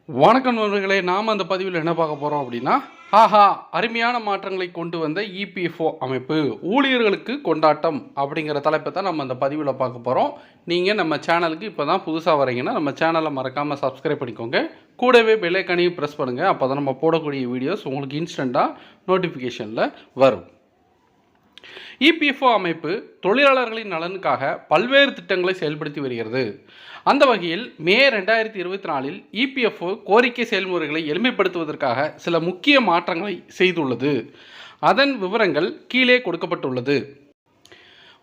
வணக்கம் நண்பர்களே, நாம் அந்த பதிவில் என்ன பார்க்க போகிறோம் அப்படின்னா, அருமையான மாற்றங்களை கொண்டு வந்த இபிஎஃப்ஓ அமைப்பு ஊழியர்களுக்கு கொண்டாட்டம் அப்படிங்கிற தலைப்பை தான் நம்ம அந்த பதிவில் பார்க்க போகிறோம். நீங்கள் நம்ம சேனலுக்கு இப்போ தான் புதுசாக வரீங்கன்னா நம்ம சேனலை மறக்காமல் சப்ஸ்கிரைப் பண்ணிக்கோங்க. கூடவே பெல் ஐகானையும் ப்ரெஸ் பண்ணுங்கள். அப்போ தான் நம்ம போடக்கூடிய வீடியோஸ் உங்களுக்கு இன்ஸ்டண்ட்டாக நோட்டிஃபிகேஷனில் வரும். இபிஎஃப்ஓ அமைப்பு தொழிலாளர்களின் நலனுக்காக பல்வேறு திட்டங்களை செயல்படுத்தி வருகிறது. அந்த வகையில் மே 2024 இபிஎஃப்ஓ கோரிக்கை செயல்முறைகளை எளிமைப்படுத்துவதற்காக சில முக்கிய மாற்றங்களை செய்துள்ளது. அதன் விவரங்கள் கீழே கொடுக்கப்பட்டுள்ளது.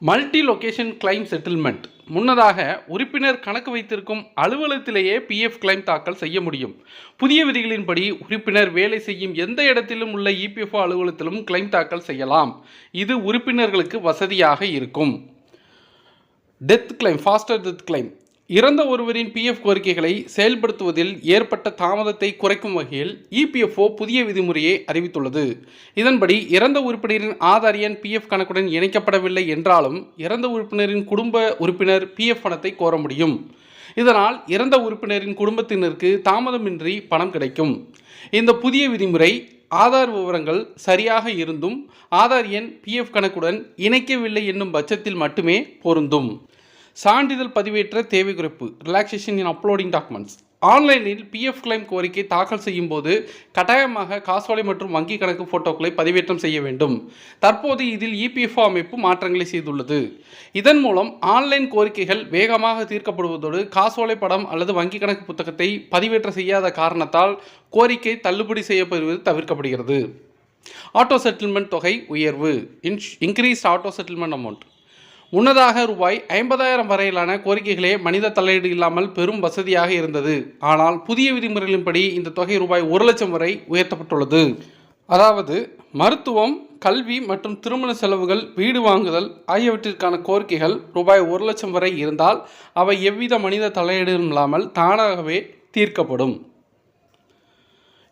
Multi location claim settlement. முன்னதாக உறுப்பினர் கணக்கு வைத்திருக்கும் அலுவலகத்திலேயே பிஎஃப் கிளைம் தாக்கல் செய்ய முடியும். புதிய விதிகளின்படி உறுப்பினர் வேலை செய்யும் எந்த இடத்திலும் உள்ள இபிஎஃப்ஓ அலுவலகத்திலும் கிளைம் தாக்கல் செய்யலாம். இது உறுப்பினர்களுக்கு வசதியாக இருக்கும். Death claim, faster death claim. இறந்த ஒருவரின் பிஎஃப் கோரிக்கைகளை செயல்படுத்துவதில் ஏற்பட்ட தாமதத்தை குறைக்கும் வகையில் இபிஎஃப்ஓ புதிய விதிமுறையை அறிவித்துள்ளது. இதன்படி இறந்த உறுப்பினரின் ஆதார் எண் பிஎஃப் கணக்குடன் இணைக்கப்படவில்லை என்றாலும் இறந்த உறுப்பினரின் குடும்ப உறுப்பினர் பிஎஃப் பணத்தை கோர முடியும். இதனால் இறந்த உறுப்பினரின் குடும்பத்தினருக்கு தாமதமின்றி பணம் கிடைக்கும். இந்த புதிய விதிமுறை ஆதார் விவரங்கள் சரியாக இருந்தும் ஆதார் எண் பிஎஃப் கணக்குடன் இணைக்கவில்லை என்னும் பட்சத்தில் மட்டுமே பொருந்தும். சான்றிதழ் பதிவேற்ற தேவை குறைப்பு, ரிலாக்ஸேஷன் இன் அப்லோடிங் டாக்குமெண்ட்ஸ். ஆன்லைனில் பிஎஃப் கிளைம் கோரிக்கை தாக்கல் செய்யும் போது கட்டாயமாக காசோலை மற்றும் வங்கி கணக்கு போட்டோக்களை பதிவேற்றம் செய்ய வேண்டும். தற்போது இதில் இபிஎஃப்ஓ அமைப்பு மாற்றங்களை செய்துள்ளது. இதன் மூலம் ஆன்லைன் கோரிக்கைகள் வேகமாக தீர்க்கப்படுவதோடு காசோலை படம் அல்லது வங்கி கணக்கு புத்தகத்தை பதிவேற்ற செய்யாத காரணத்தால் கோரிக்கை தள்ளுபடி செய்யப்படுவது தவிர்க்கப்படுகிறது. ஆட்டோ செட்டில்மெண்ட் தொகை உயர்வு, இன்க்ரீஸ்ட் ஆட்டோ செட்டில்மெண்ட் அமௌண்ட். முன்னதாக ரூபாய் 50,000 வரையிலான கோரிக்கைகளே மனித தலையீடு இல்லாமல் பெரும் வசதியாக இருந்தது. ஆனால் புதிய விதிமுறைகளின்படி இந்த தொகை ரூபாய் 1,00,000 வரை உயர்த்தப்பட்டுள்ளது. அதாவது மருத்துவம், கல்வி மற்றும் திருமண செலவுகள், வீடு வாங்குதல் ஆகியவற்றிற்கான கோரிக்கைகள் ரூபாய் 1,00,000 வரை இருந்தால் அவை எவ்வித மனித தலையீடும் இல்லாமல் தானாகவே தீர்க்கப்படும்.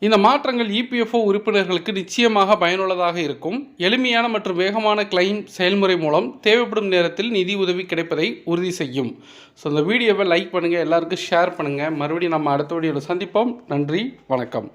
இந்த மாற்றங்கள் இபிஎஃப்ஓ உறுப்பினர்களுக்கு நிச்சயமாக பயனுள்ளதாக இருக்கும். எளிமையான மற்றும் வேகமான கிளைம் செயல்முறை மூலம் தேவைப்படும் நேரத்தில் நிதி உதவி கிடைப்பதை உறுதி செய்யும். ஸோ இந்த வீடியோவை லைக் பண்ணுங்கள், எல்லாருக்கும் ஷேர் பண்ணுங்கள். மறுபடியும் நம்ம அடுத்த வீடியோவில் சந்திப்போம். நன்றி, வணக்கம்.